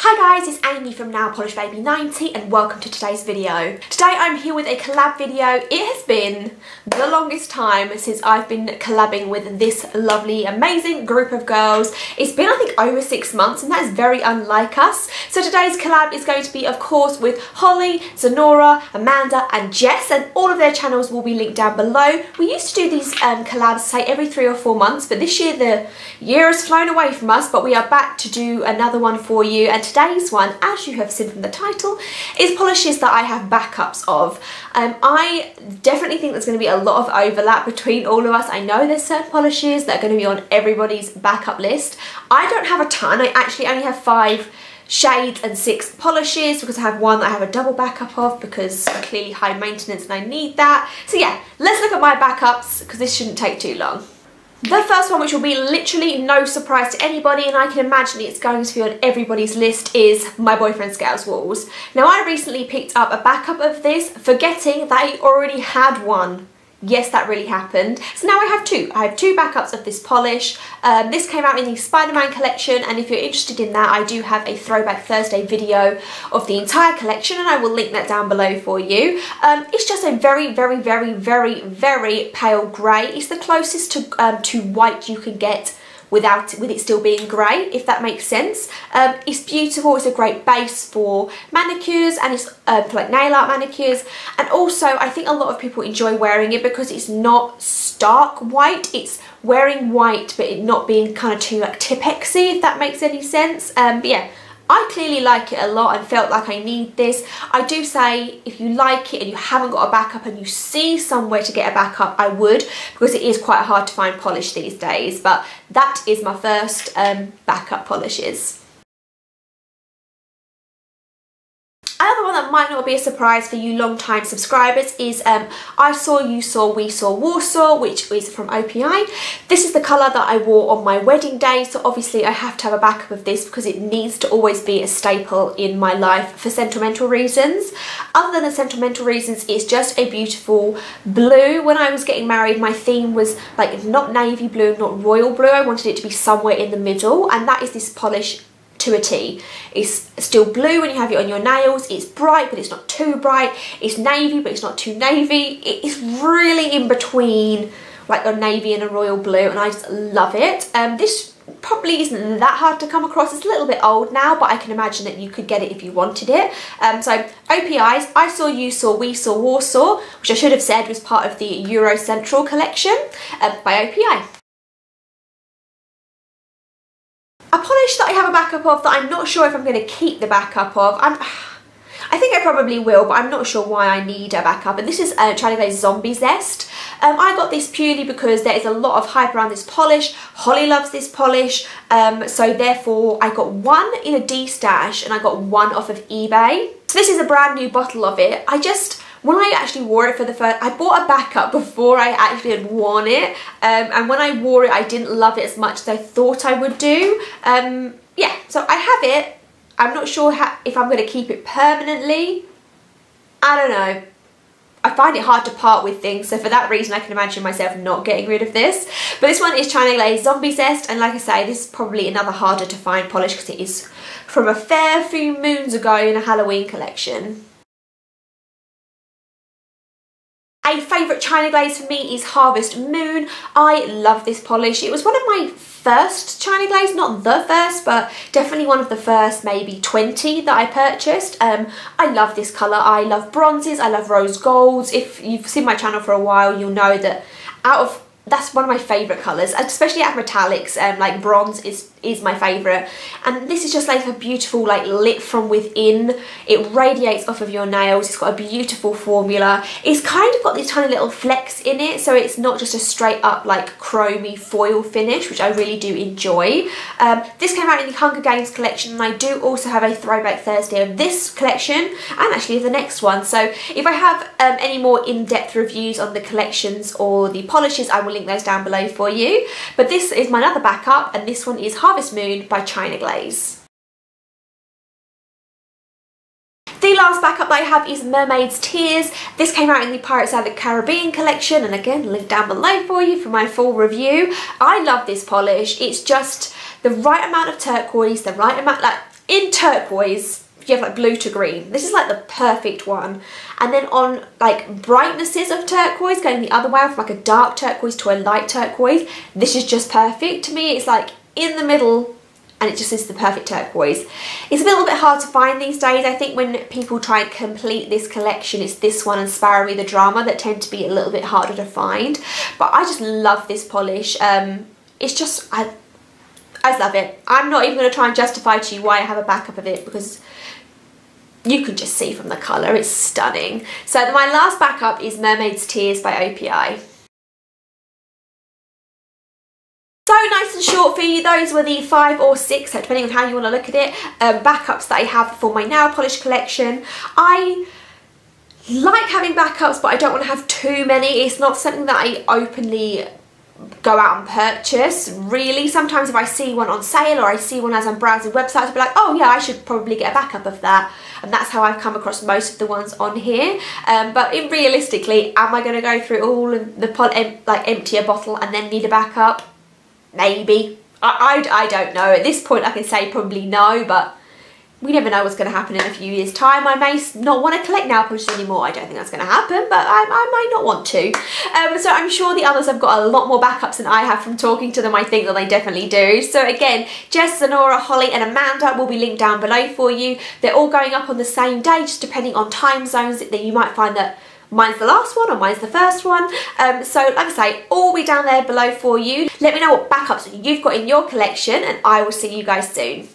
Hi guys, it's Amy from NailPolishBaby90 and welcome to today's video. Today I'm here with a collab video. It has been the longest time since I've been collabing with this lovely, amazing group of girls. It's been, I think, over 6 months, and that is very unlike us. So today's collab is going to be, of course, with Holly, Zenora, Amanda and Jess, and all of their channels will be linked down below. We used to do these collabs, say, every 3 or 4 months, but this year the year has flown away from us, but we are back to do another one for you. And today's one, as you have seen from the title, is polishes that I have backups of. I definitely think there's going to be a lot of overlap between all of us. I know there's certain polishes that are going to be on everybody's backup list. I don't have a ton. I actually only have 5 shades and 6 polishes because I have one that I have a double backup of because I'm clearly high maintenance and I need that. So yeah, let's look at my backups because this shouldn't take too long. The first one, which will be literally no surprise to anybody, and I can imagine it's going to be on everybody's list, is My Boyfriend Scales Walls. Now, I recently picked up a backup of this, forgetting that I already had one. Yes, that really happened. So now I have 2. I have 2 backups of this polish. This came out in the Spider-Man collection, and if you're interested in that, I do have a Throwback Thursday video of the entire collection, and I will link that down below for you. It's just a very, very, very, very, very pale grey. It's the closest to white you can get with it still being grey, if that makes sense. It's beautiful. It's a great base for manicures, and it's for like nail art manicures, and also I think a lot of people enjoy wearing it because it's not stark white. It's wearing white but it not being kind of too like Tipexy, if that makes any sense. But yeah, I clearly like it a lot and felt like I need this. I do say if you like it and you haven't got a backup and you see somewhere to get a backup, I would, because it is quite hard to find polish these days. But that is my first backup polishes. Another one that might not be a surprise for you long-time subscribers is I Saw, You Saw, We Saw Warsaw, which is from OPI. This is the colour that I wore on my wedding day, so obviously I have to have a backup of this because it needs to always be a staple in my life for sentimental reasons. Other than the sentimental reasons, it's just a beautiful blue. When I was getting married, my theme was like not navy blue, not royal blue. I wanted it to be somewhere in the middle, and that is this polish to a T. It's still blue when you have it on your nails. It's bright but it's not too bright. It's navy but it's not too navy. It's really in between like a navy and a royal blue, and I just love it. This probably isn't that hard to come across. It's a little bit old now, but I can imagine that you could get it if you wanted it. So OPI's I Saw, You Saw, We Saw Warsaw, which I should have said was part of the Euro Central collection by OPI. A polish that I have a backup of that I'm not sure if I'm going to keep the backup of. I think I probably will, but I'm not sure why I need a backup. And this is China Glaze Zombie Zest. I got this purely because there is a lot of hype around this polish. Holly loves this polish, so therefore I got one in a D-stash and I got one off of eBay. So this is a brand new bottle of it. When I actually wore it for the first, I bought a backup before I actually had worn it, and when I wore it I didn't love it as much as I thought I would do. Yeah, so I have it. I'm not sure if I'm going to keep it permanently. I don't know. I find it hard to part with things, so for that reason I can imagine myself not getting rid of this. But this one is China Glaze Zombie Zest, and like I say, this is probably another harder to find polish because it is from a fair few moons ago in a Halloween collection. A favourite China Glaze for me is Harvest Moon. I love this polish. It was one of my first China Glaze, not the first, but definitely one of the first maybe 20 that I purchased. I love this colour. I love bronzes, I love rose golds. If you've seen my channel for a while, you'll know that that's one of my favourite colours, especially out of metallics. Like bronze is my favourite, and this is just like a beautiful like lit from within. It radiates off of your nails. It's got a beautiful formula. It's kind of got these tiny little flecks in it, so it's not just a straight up like chromy foil finish, which I really do enjoy. This came out in the Hunger Games collection, and I do also have a Throwback Thursday of this collection and actually the next one. So if I have any more in-depth reviews on the collections or the polishes, I will link those down below for you. But this is my other backup, and this one is Harvest Moon by China Glaze. The last backup that I have is Mermaids Tears. This came out in the Pirates of the Caribbean collection, and again, link down below for you for my full review. I love this polish. It's just the right amount of turquoise, the right amount, like in turquoise, if you have like blue to green, this is like the perfect one. And then on like brightnesses of turquoise, going the other way from like a dark turquoise to a light turquoise, this is just perfect. To me, it's like in the middle, and it just is the perfect turquoise. It's a little bit hard to find these days. I think when people try and complete this collection, it's this one and Sparrow Me the Drama that tend to be a little bit harder to find. But I just love this polish. It's just, I just love it. I'm not even going to try and justify to you why I have a backup of it, because you can just see from the colour, it's stunning. So my last backup is Mermaids Tears by OPI. So nice and short for you, those were the 5 or 6, depending on how you want to look at it, backups that I have for my nail polish collection. I like having backups, but I don't want to have too many. It's not something that I openly go out and purchase, really. Sometimes if I see one on sale or I see one as I'm browsing websites, I'll be like, oh yeah, I should probably get a backup of that. And that's how I've come across most of the ones on here. But realistically, am I going to go through all of the like empty a bottle and then need a backup? Maybe. I don't know. At this point I can say probably no, but we never know what's going to happen in a few years' time. I may not want to collect nail polishes anymore. I don't think that's going to happen, but I might not want to. So I'm sure the others have got a lot more backups than I have from talking to them. I think that they definitely do. So again, Jess, Zenora, Holly and Amanda will be linked down below for you. They're all going up on the same day, just depending on time zones. That you might find that mine's the last one or mine's the first one. So like I say, all will be down there below for you. Let me know what backups you've got in your collection and I will see you guys soon.